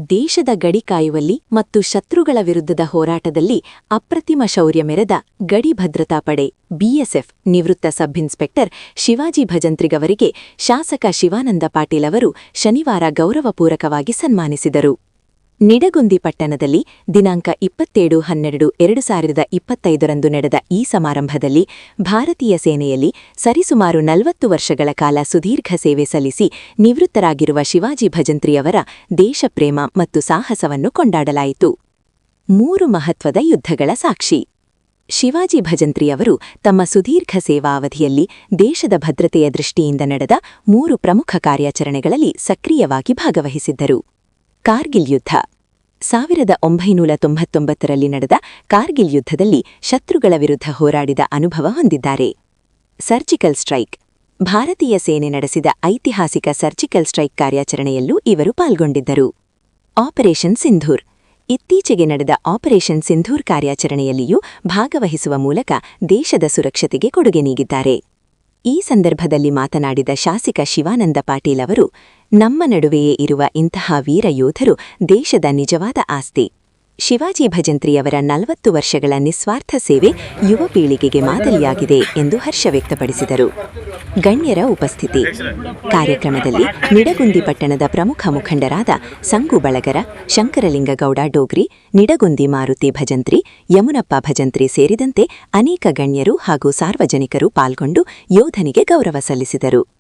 ದೇಶದ ಗಡಿ ಕಾಯುವಲ್ಲಿ ಮತ್ತು ಶತ್ರುಗಳ ವಿರುದ್ಧದ ಹೋರಾಟದಲ್ಲಿ ಅಪ್ರತಿಮ ಶೌರ್ಯ ಮೆರೆದ ಗಡಿ ಭದ್ರತಾ ಪಡೆ ಬಿಎಸ್ಎಫ್ ನಿವೃತ್ತ ಸಬ್ ಇನ್ಸ್ಪೆಕ್ಟರ್ ಶಿವಾಜಿ ಭಜಂತ್ರಿಗವರಿಗೆ ಶಾಸಕ ಶಿವಾನಂದ ಪಾಟೀಲ್ ಅವರು ಶನಿವಾರ ಗೌರವಪೂರ್ವಕವಾಗಿ ಸನ್ಮಾನಿಸಿದರು. ನಿಡಗುಂದಿ ಪಟ್ಟಣದಲ್ಲಿ ದಿನಾಂಕ 27/12/2025 ನಡೆದ ಈ ಸಮಾರಂಭದಲ್ಲಿ ಭಾರತೀಯ ಸೇನೆಯಲ್ಲಿ ಸರಿಸುಮಾರು 40 ವರ್ಷಗಳ ಕಾಲ ಸುದೀರ್ಘ ಸೇವೆ ಸಲ್ಲಿಸಿ ನಿವೃತ್ತರಾಗಿರುವ ಶಿವಾಜಿ ಭಜಂತ್ರಿಯವರ ದೇಶಪ್ರೇಮ ಮತ್ತು ಸಾಹಸವನ್ನು ಕೊಂಡಾಡಲಾಯಿತು. 3 ಮಹತ್ವದ ಯುದ್ಧಗಳ ಸಾಕ್ಷಿ. ಶಿವಾಜಿ ಭಜಂತ್ರಿಯವರು ತಮ್ಮ ಸುದೀರ್ಘ ಸೇವಾವಧಿಯಲ್ಲಿ ದೇಶದ ಭದ್ರತೆಯ ದೃಷ್ಟಿಯಿಂದ ನಡೆದ 3 ಪ್ರಮುಖ ಕಾರ್ಯಾಚರಣೆಗಳಲ್ಲಿ ಸಕ್ರಿಯವಾಗಿ ಭಾಗವಹಿಸಿದ್ದರು. ಕಾರ್ಗಿಲ್ ಯುದ್ಧ. 1999ರಲ್ಲಿ ನಡೆದ ಕಾರ್ಗಿಲ್ ಯುದ್ಧದಲ್ಲಿ ಶತ್ರುಗಳ ವಿರುದ್ಧ ಹೋರಾಡಿದ ಅನುಭವ ಹೊಂದಿದ್ದಾರೆ. Surgical strike. ಭಾರತೀಯ ಸೇನೆ ನಡೆಸಿದ ಐತಿಹಾಸಿಕ ಸರ್ಜಿಕಲ್ ಸ್ಟ್ರೈಕ್ ಕಾರ್ಯಾಚರಣೆಯಲ್ಲೂ ಇವರು ಪಾಲ್ಗೊಂಡಿದ್ದರು. ಆಪರೇಷನ್ ಸಿಂಧೂರ್. ಇತ್ತೀಚೆಗೆ ನಡೆದ ಆಪರೇಷನ್ ಸಿಂಧೂರ್ ಕಾರ್ಯಾಚರಣೆಯಲ್ಲಿಯೂ ಭಾಗವಹಿಸುವ ಮೂಲಕ ದೇಶದ ಸುರಕ್ಷತೆಗೆ ಕೊಡುಗೆ ನೀಡಿದ್ದಾರೆ. ಈ ಸಂದರ್ಭದಲ್ಲಿ ಮಾತನಾಡಿದ ಶಾಸಕ ಶಿವಾನಂದ ಪಾಟೀಲ್ ಅವರು, ನಮ್ಮ ನಡುವೆಯೇ ಇರುವ ಇಂತಹ ವೀರ ಯೋಧರು ದೇಶದ ನಿಜವಾದ ಆಸ್ತಿ. ಶಿವಾಜಿ ಭಜಂತ್ರಿಯವರ 40 ವರ್ಷಗಳ ನಿಸ್ವಾರ್ಥ ಸೇವೆ ಯುವ ಪೀಳಿಗೆಗೆ ಮಾದರಿಯಾಗಿದೆ ಎಂದು ಹರ್ಷ ವ್ಯಕ್ತಪಡಿಸಿದರು. ಗಣ್ಯರ ಉಪಸ್ಥಿತಿ. ಕಾರ್ಯಕ್ರಮದಲ್ಲಿ ನಿಡಗುಂದಿ ಪಟ್ಟಣದ ಪ್ರಮುಖ ಮುಖಂಡರಾದ ಸಂಗು ಬಳಗರ, ಶಂಕರಲಿಂಗಗೌಡ ಡೋಗ್ರಿ, ನಿಡಗುಂದಿ ಮಾರುತಿ ಭಜಂತ್ರಿ, ಯಮುನಪ್ಪ ಭಜಂತ್ರಿ ಸೇರಿದಂತೆ ಅನೇಕ ಗಣ್ಯರು ಹಾಗೂ ಸಾರ್ವಜನಿಕರು ಪಾಲ್ಗೊಂಡು ಯೋಧನಿಗೆ ಗೌರವ ಸಲ್ಲಿಸಿದರು.